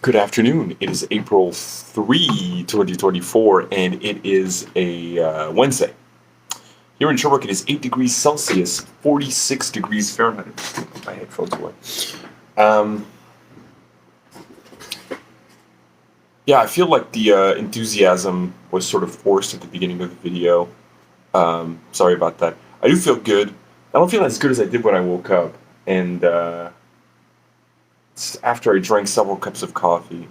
Good afternoon. It is April 3, 2024, and it is a Wednesday. Here in Sherbrooke, it is 8 degrees Celsius, 46 degrees Fahrenheit. Put my headphones away. Um, yeah, I feel like the enthusiasm was sort of forced at the beginning of the video. Sorry about that. I do feel good. I don't feel as good as I did when I woke up, and it's after I drank several cups of coffee.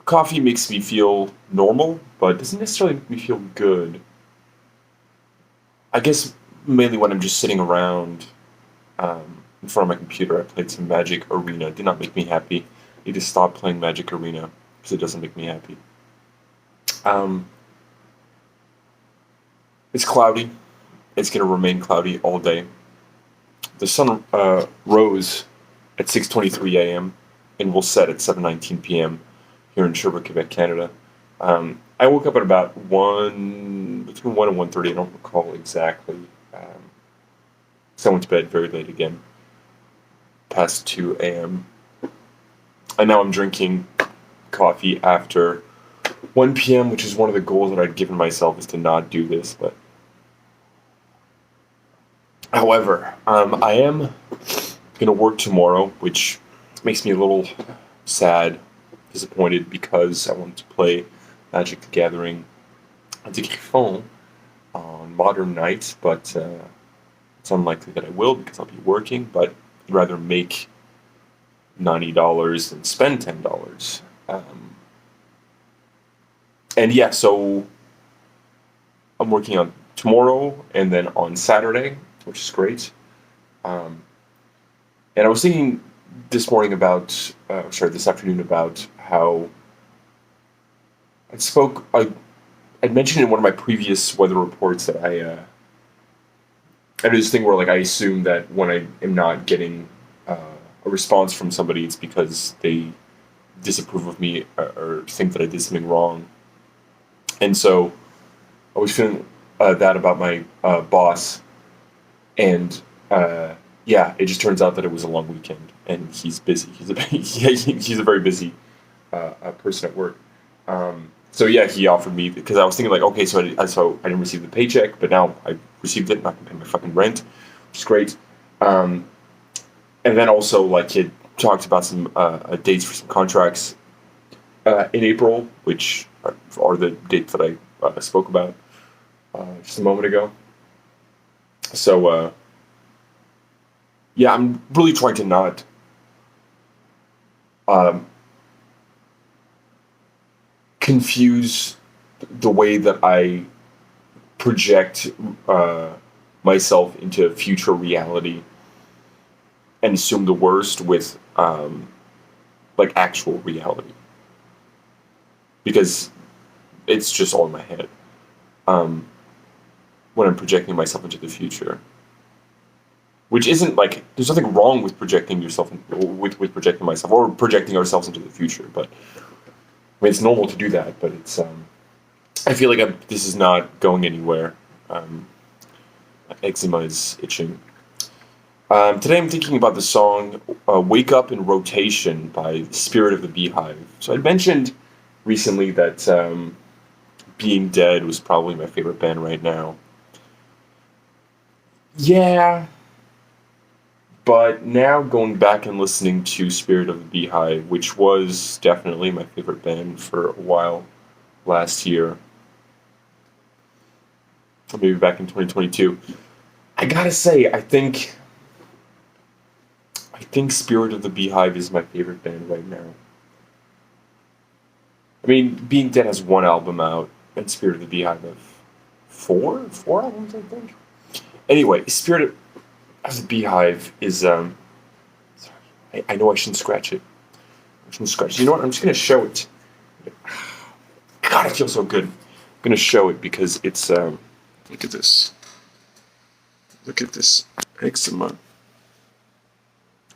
Coffee makes me feel normal, but doesn't necessarily make me feel good. I guess mainly when I'm just sitting around in front of my computer. I played some Magic Arena. It did not make me happy. I need to stop playing Magic Arena because it doesn't make me happy. Um, it's cloudy. It's going to remain cloudy all day. The sun rose at 6:23 a.m. and will set at 7:19 p.m. here in Sherbrooke, Quebec, Canada. I woke up at about between 1 and 1:30. I don't recall exactly. So I went to bed very late again, past 2 a.m. And now I'm drinking coffee after 1 p.m., which is one of the goals that I'd given myself, is to not do this. But however, I am going to work tomorrow, which makes me a little sad, disappointed, because I wanted to play Magic the Gathering de Griffon on modern nights, but it's unlikely that I will because I'll be working, but I'd rather make $90 than spend $10. And yeah, so I'm working on tomorrow and then on Saturday, which is great. And I was thinking this afternoon about how I'd mentioned in one of my previous weather reports that I do this thing where, like, I assume that when I am not getting a response from somebody, it's because they disapprove of me or think that I did something wrong. And so I was feeling that about my boss, and yeah, it just turns out that it was a long weekend, and he's busy. He's a very busy person at work. So yeah, he offered me, because I was thinking, like, okay, so I didn't receive the paycheck, but now I received it, and I can pay my fucking rent, which is great. And then also, like, he had talked about some dates for some contracts in April, which are the dates that I spoke about just a moment ago. So yeah, I'm really trying to not confuse the way that I project myself into future reality and assume the worst with like actual reality, because it's just all in my head when I'm projecting myself into the future, which isn't, like, there's nothing wrong with projecting yourself with projecting myself or projecting ourselves into the future, but I mean, it's normal to do that, but it's I feel like this is not going anywhere. Eczema is itching. Today I'm thinking about the song Wake Up in Rotation by Spirit of the Beehive. So I mentioned recently that Being Dead was probably my favorite band right now. Yeah, but now going back and listening to Spirit of the Beehive, which was definitely my favorite band for a while last year, or maybe back in 2022, I gotta say, I think Spirit of the Beehive is my favorite band right now. I mean, Being Dead has one album out, and Spirit of the Beehive have four albums, I think. Anyway, Spirit of the Beehive is sorry, I know I shouldn't scratch it. I shouldn't scratch it. You know what? I'm just gonna show it. God, it feels so good. I'm gonna show it because it's look at this. Look at this eczema.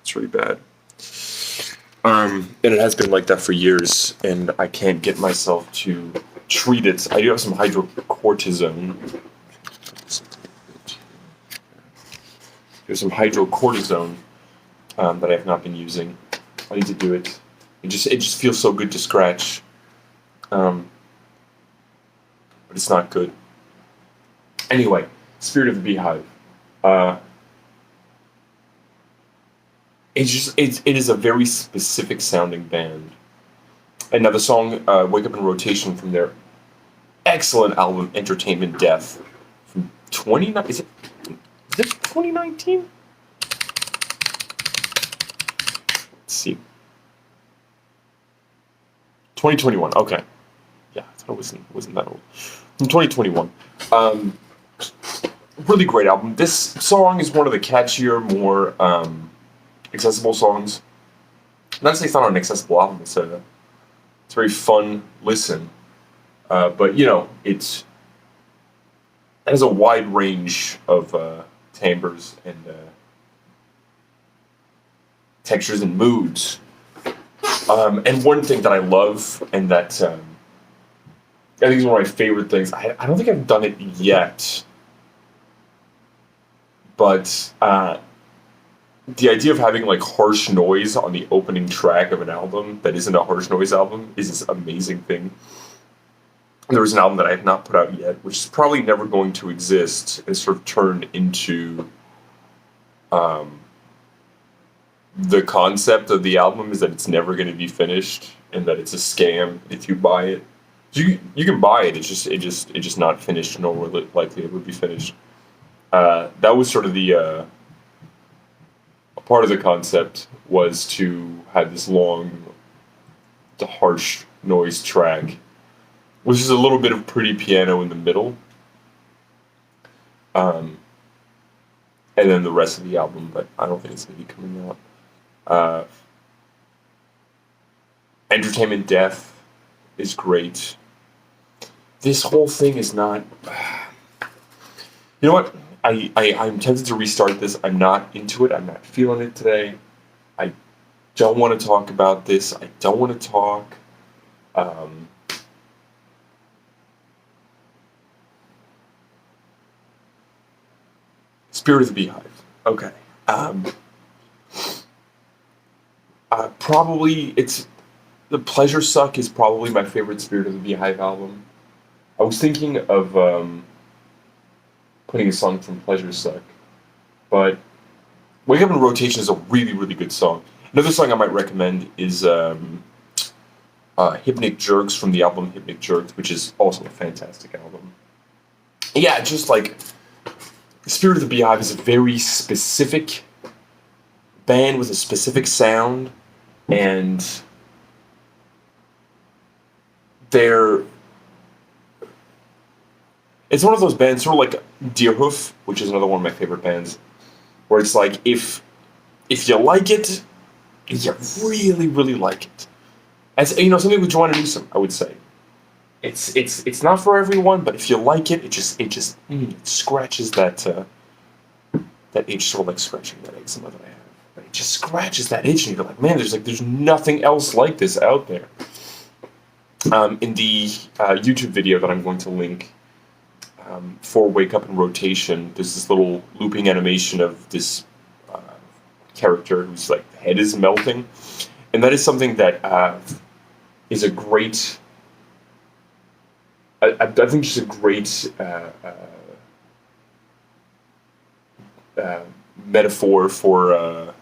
It's really bad. And it has been like that for years, and I can't get myself to treat it. I do have some hydrocortisone. There's some hydrocortisone that I have not been using. I need to do it. It just feels so good to scratch, um, but it's not good. Anyway, Spirit of the Beehive. Uh, it is a very specific sounding band. And now the song "Wake Up in Rotation" from their excellent album "Entertainment Death" from 29. Is it 2019? Let's see. 2021. Okay. Yeah, I thought it wasn't that old. From 2021. Um, Really great album. This song is one of the catchier, more accessible songs. Not to say it's not an accessible album. It's a very fun listen. But it has a wide range of timbres and textures and moods. And one thing that I love, and that I think is one of my favorite things. I don't think I've done it yet, but the idea of having like harsh noise on the opening track of an album that isn't a harsh noise album is this amazing thing. There was an album that I have not put out yet, which is probably never going to exist and sort of turn into um, the concept of the album is that it's never going to be finished and that it's a scam if you buy it. You can buy it. It's just not finished, nor will it likely ever be finished. That was sort of the part of the concept was to have this long, the harsh noise track, which is a little bit of pretty piano in the middle, um, and then the rest of the album. But I don't think it's going to be coming out. Uh, Entertainment Death is great. This whole thing is not. You know what? I'm tempted to restart this. I'm not into it. I'm not feeling it today. I don't want to talk about this. I don't want to talk. Um, Spirit of the Beehive. Okay. Um, Probably it's the Pleasure Suck is probably my favorite Spirit of the Beehive album. I was thinking of putting a song from Pleasure Suck, but Wake Up in Rotation is a really, really good song. Another song I might recommend is Hypnic Jerks from the album Hypnic Jerks, which is also a fantastic album. Yeah, just like Spirit of the Beehive is a very specific band with a specific sound, and they're it's one of those bands, sort of like Deerhoof, which is another one of my favorite bands, where it's like if you like it, you really really like it. As something with Joanna Newsom, I would say it's not for everyone, but if you like it, it scratches that itch, sort of like scratching that eczema that I have. It just scratches that itch, and you're like, man, there's nothing else like this out there. In the YouTube video that I'm going to link for Wake Up in Rotation, there's this little looping animation of this character whose like head is melting, and that is something that is a great. I think it's a great metaphor for a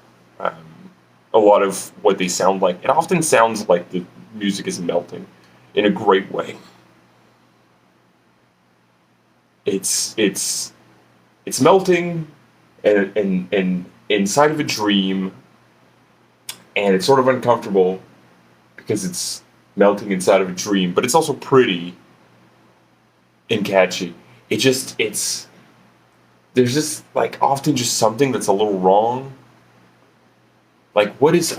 lot of what they sound like. It often sounds like the music is melting in a great way. It's melting and inside of a dream, and it's sort of uncomfortable because it's melting inside of a dream, but it's also pretty and catchy. It's there's just like often just something that's a little wrong. Like what is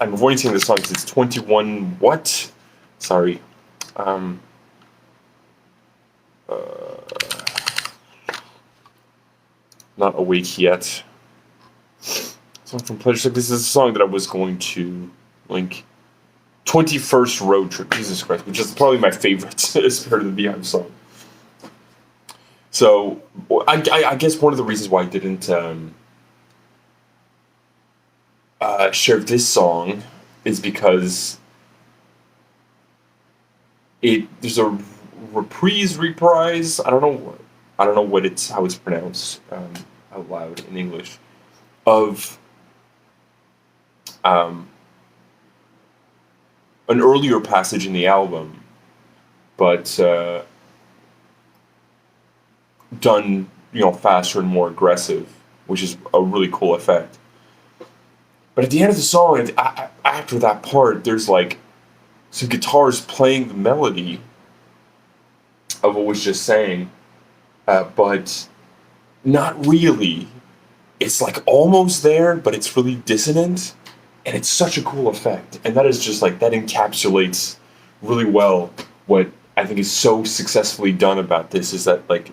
I'm avoiding saying the song because it's 21 what? Sorry. Um uh, Not awake yet. Song from Pleasure Suck. This is a song that I was going to link. 21st Road Trip, Jesus Christ, which is probably my favorite Spirit of the Beehive song. So, I guess one of the reasons why I didn't share this song is because there's a reprise. I don't know how it's pronounced out loud in English of um, an earlier passage in the album, but done faster and more aggressive, which is a really cool effect. But at the end of the song, after that part, there's like some guitars playing the melody of what was just saying, but not really. It's like almost there, but it's really dissonant, and it's such a cool effect. And that is just like that encapsulates really well what I think is so successfully done about this is that like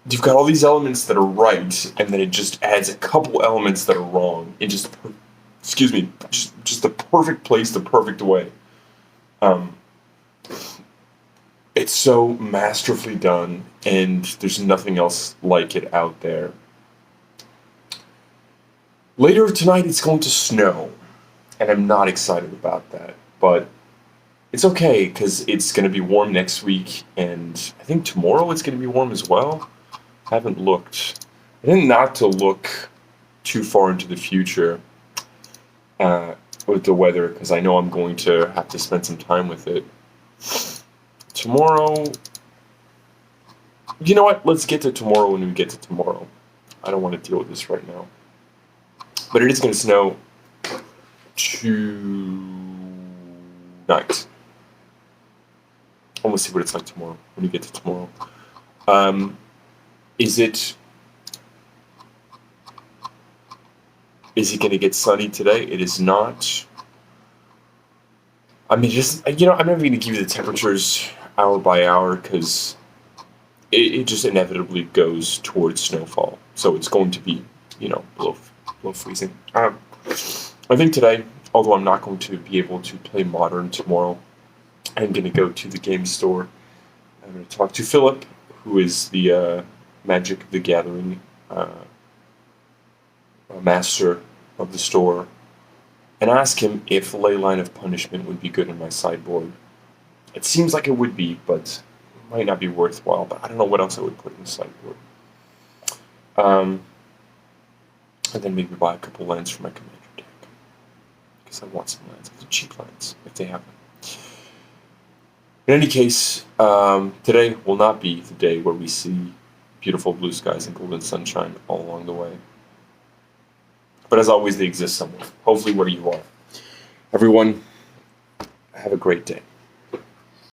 you've got all these elements that are right, and then it just adds a couple elements that are wrong in just the perfect place, the perfect way. Um, it's so masterfully done, and there's nothing else like it out there. Later tonight, it's going to snow, and I'm not excited about that, but it's okay because it's going to be warm next week, and I think tomorrow it's going to be warm as well. I haven't looked. I think not to look too far into the future with the weather because I know I'm going to have to spend some time with it. Tomorrow, you know what? Let's get to tomorrow when we get to tomorrow. I don't want to deal with this right now. But it is going to snow tonight. I want to see what it's like tomorrow when we get to tomorrow. Is it going to get sunny today? It is not. I mean, I'm never going to give you the temperatures hour by hour because it just inevitably goes towards snowfall. So it's going to be, below freezing. I think today, although I'm not going to be able to play Modern tomorrow, I'm going to go to the game store. I'm going to talk to Philip, who is the Magic the Gathering master of the store, and ask him if Leyline of Punishment would be good in my sideboard. It seems like it would be, but it might not be worthwhile, but I don't know what else I would put in the sideboard. And then maybe buy a couple lands for my commander deck. Because I want some lands, some cheap lands, if they have them. In any case, today will not be the day where we see beautiful blue skies and golden sunshine all along the way. But as always, they exist somewhere. Hopefully where you are. Everyone, have a great day.